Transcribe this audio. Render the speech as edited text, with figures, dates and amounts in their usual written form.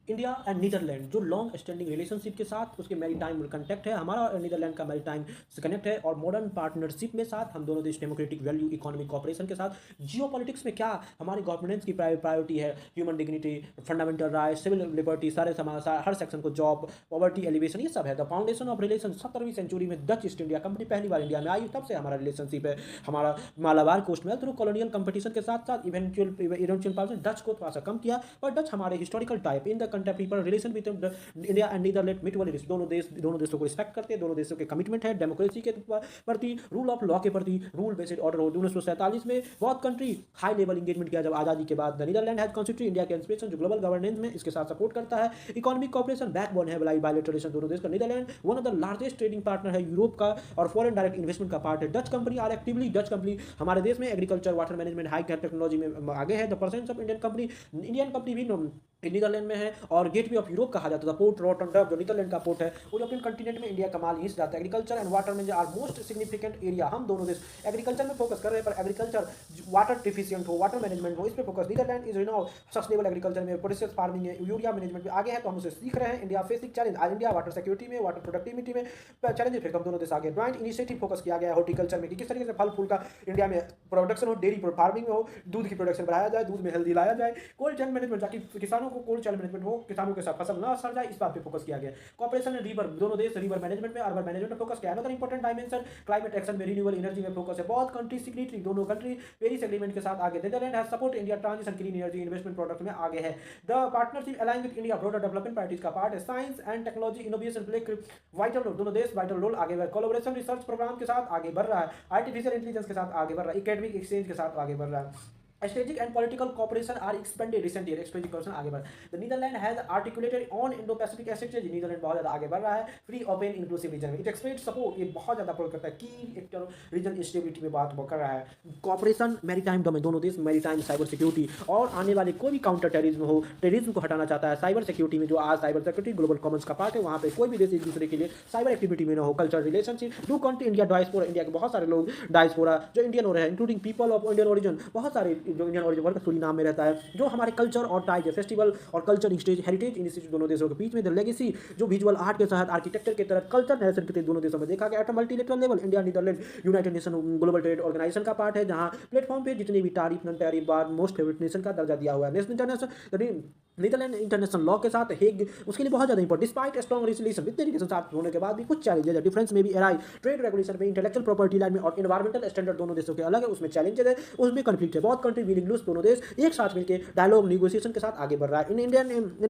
India and Netherlands जो long standing relationship के साथ उसके मैरीटाइम कनेक्ट है, हमारा और नीदरलैंड का मैरीटाइम से कनेक्ट है, और मॉडर्न पार्टनरशिप में साथ हम दोनों देश डेमोक्रेटिक वैल्यू इकोनॉमिक कॉपरेशन के साथ जियो पॉलिटिक्स में क्या हमारी गवर्नेंस की प्रायोरिटी है, human dignity, fundamental right, civil liberty, सारे समाज हर सेक्शन को, जॉब, पॉवर्टी एलिवेशन, ये सब है द फाउंडेशन ऑफ रिलेशन। 17वीं सेंचुरी में डच ईस्ट इंडिया कंपनी पहली बार इंडिया में आई, तब से हमारा रिलेशनशिप है। हमारा मालाबार कोस्ट में थ्रू कॉलोनियल कंपटीशन के साथ साथ इवेंचुअल पास डच को थोड़ा सा कम किया, पर डच हमारे historical type in the contemporary relation with India and Netherland mutually दोनों देशों को रिस्पेक्ट करते हैं, दोनों देशों के कमिटमेंट है डेमोक्रेसी के प्रति, रूल ऑफ लॉ के प्रति, रूल बेस्ड ऑर्डर 1947 में बहुत कंट्री हाई लेवल इंगेजमेंट किया जब आजादी के बाद। The Netherland has constitute India के इंस्पिरेशन जो ग्लोबल गवर्नेंस में इसके साथ सपोर्ट करता है। इकोनॉमिक कॉपरेशन बैकबोन है बायलैटरल दोनों देश का। Netherland one of the largest trading partner है यूरोप का और फॉरेन डायरेक्ट इन्वेस्टमेंट का पार्ट है। डच कंपनी हमारे देश में agriculture, water management, high technology में आगे है। The percent of Indian company भी नीदरलैंड में है और गेटवे ऑफ यूरोप कहा जाता था। पोर्ट रॉटरडम जो नीदरलैंड का पोर्ट है, यूरोपियन कंटिनेंट में इंडिया का माल यहीं से जाता है। एग्रीकल्चर एंड वाटर में आर मोस्ट सिग्निफिकेंट एरिया। हम दोनों देश एग्रीकल्चर में फोकस कर रहे हैं, पर एग्रीकल्चर वाटर डिफिशियंट हो, वाटर मैनेजमेंट हो, इस पर focus. Netherland is renowned sustainable agriculture में, प्रोसेस फार्मिंग है, यूरिया मैनेजमेंट में आगे है, तो हम उसे सीख रहे हैं। इंडिया फेसिंग चैलेंज, आज इंडिया वाटर सिक्योरिटी में, वाटर प्रोडक्टिविटी में चैलेंज, फिर हम दोनों देश आगे। ज्वाइंट इनिशिएटिव फोकस किया गया है हॉर्टिकल्चर में कि किस तरीके से फल फूल का इंडिया में प्रोडक्शन हो, डेयरी फार्मिंग में हो, दूध की प्रोडक्शन बढ़ाया जाए, दूध में हेल्दी लाया जाए, कोल्ड चेन मैनेजमेंट ताकि किसानों को कोल्ड चेन मैनेजमेंट हो, किसानों के साथ फसल ना सड़ जाए, इस बात पे फोकस किया गया। कॉर्पोरेशन एंड रिवर, दोनों देश रिवर मैनेजमेंट में, अर्बन मैनेजमेंट में फोकस किया। Another important dimension climate action में, रिन्यूएबल एनर्जी में फोकस है। बहुत कंट्री सिग्नेटरी, दोनों कंट्री पेरिस एग्रीमेंट के साथ आगे। Netherland has support India transition clean energy investment product में आगे है। The partnership align with India broader development parties का पार्ट है। Science and technology innovation play vital role, दोनों देश वाइटल रोल आगे बढ़। कोलैबोरेशन रिसर्च प्रोग्राम के साथ आगे बढ़ रहा है, आर्टिफिशियल इंटेलिजेंस के साथ आगे बढ़ रहा है, एकेडमिक एक्सचेंज के साथ आगे बढ़ रहा है। Strategic and political cooperation are expanded recent year। strategic cooperation आगे बढ़। The Netherlands has articulated on Indo-Pacific strategy। Netherland बहुत ज़्यादा आगे बढ़ रहा है फ्री ओपन इंक्लूसिव रीजन में। इट एक्सपेक्ट सपोर्ट, ये बहुत ज़्यादा सपोर्ट करता है की एक्टर रीजन स्टेबिलिटी में बात कर रहा है। कॉपरेशन मैरीटाइम डोमेन, दोनों देश मैरीटाइम साइबर सिक्योरिटी और आने वाले कोई भी काउंटर टेररिज्म हो, टेररिज्म को हटाना चाहता है। साइबर सिक्योरिटी में जो आज साइबर सिक्योरिटी ग्लोबल कॉमन्स का पार्ट है, वहाँ पे कोई भी देश एक दूसरे के लिए साइबर एक्टिविटी में ना हो। Culture relationship do country India diaspora, India के बहुत सारे लोग डायस्पोरा जो इंडियन हो रहे हैं, including people of Indian origin, बहुत सारे जो इंडियन ओरिजिन नाम में रहता है, जो हमारे कल्चर और टाइज है। फेस्टिवल और कल्चर स्टेज हेरिटेज इंस्टीट्यूट दोनों देशों के बीच में। द लेगेसी जो विजुअल आर्ट के साथ आर्किटेक्चर के तरह कल्चर नरेशन के दोनों देशों में देखा गया। At multilateral level India Netherland United Nation global trade organisation का पार्ट है, जहां प्लेटफॉर्म पे जितने भी तारीफ नॉन तारीफ बार मोस्ट फेवरेट नेशन का दर्जा दिया हुआ है। National international Netherland international law के साथ हेग उसके लिए बहुत ज़्यादा इंपॉर्टेंट। डिस्पाइट स्ट्रॉन्ग रिलेशन इतने रिलेशन साथ होने के बाद भी कुछ चैलेंजेस है। डिफरेंस में भी एराई ट्रेड रेगुलेशन में, इंटेलेक्चुअल प्रॉपर्टी लाइन में और एनवायरमेंटल स्टैंडर्ड दोनों देशों के अलग है, उसमें चैलेंजेस है, उसमें कन्फ्लिक्ट है। बहुत कंट्री विलिंग लूज, दोनों देश एक साथ मिलकर डायलॉग निगोशिएशन के साथ आगे बढ़ रहा है। In Indian